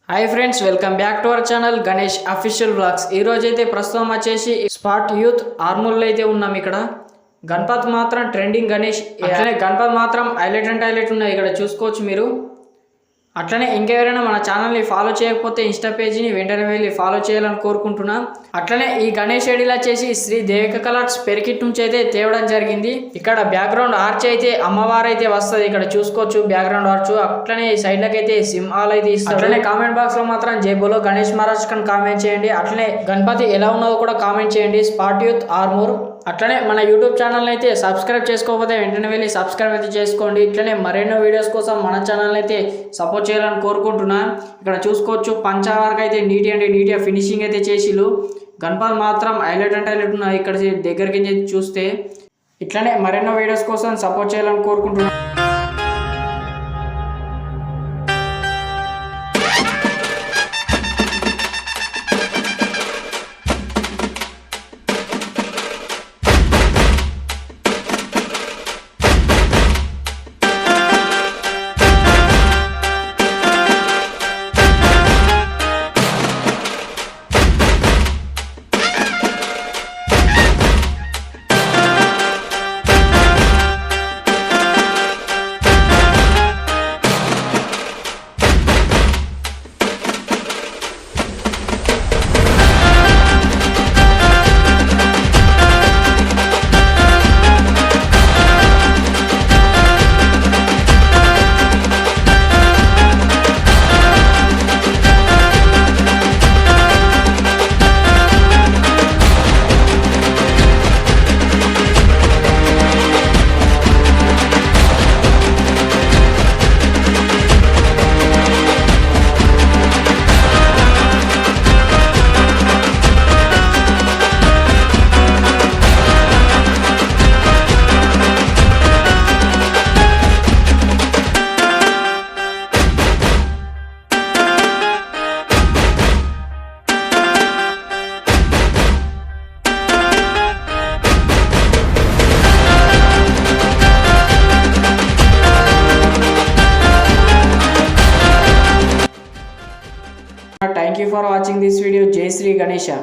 Hi friends, welcome back to our channel Ganesh official vlogs. ఈ రోజు అయితే ప్రస్తుతం వచ్చేసి స్పాట్ యూత్ ఆర్మూర్లో అయితే ఉన్నాం. ఇక్కడ గణపతి మాత్రం ట్రెండింగ్ గణేష్, అట్లనే గణపతి మాత్రం హైలైట్ అండ్ హైలైట్ ఉన్నాయి. ఇక్కడ చూసుకోవచ్చు మీరు. అట్లనే ఇంకెవరైనా మన ఛానల్ని ఫాలో చేయకపోతే ఇన్స్టా పేజీని వెంటనే వెళ్ళి ఫాలో చేయాలని కోరుకుంటున్నా. అట్లనే ఈ గణేష్ ఐడీలు వచ్చేసి శ్రీ దేవిక కలర్స్ పెరికిట్ నుంచి అయితే తేవడం జరిగింది. ఇక్కడ బ్యాక్గ్రౌండ్ ఆర్చ్ అయితే అమ్మవారు అయితే వస్తుంది. ఇక్కడ చూసుకోవచ్చు బ్యాక్గ్రౌండ్ ఆర్చ్. అట్లనే సైడ్ లకి అయితే సింహాలు అయితే ఇస్తారు. అట్లనే కామెంట్ బాక్స్ లో మాత్రం జై బోలో గణేష్ మహారాజ్ కని కామెంట్ చేయండి. అట్లనే గణపతి ఎలా ఉన్నదో కూడా కామెంట్ చేయండి. Spot youth Armoor. అట్లనే మన యూట్యూబ్ ఛానల్ అయితే సబ్స్క్రైబ్ చేసుకోకపోతే వెంటనే వెళ్ళి సబ్స్క్రైబ్ అయితే చేసుకోండి. ఇట్లనే మరెన్నో వీడియోస్ కోసం మన ఛానల్ అయితే సపోర్ట్ చేయాలని కోరుకుంటున్నా. ఇక్కడ చూసుకోవచ్చు పంచా వరకు అయితే నీట్గా ఫినిషింగ్ అయితే చేసిళ్ళు. గణపతి మాత్రం హైలైట్ అంటే హైలైట్ ఉన్నాయి. ఇక్కడ దగ్గరికి చూస్తే ఇట్లనే మరెన్నో వీడియోస్ కోసం సపోర్ట్ చేయాలని కోరుకుంటున్నా. Thank you for watching this video. Jai Sri Ganesha.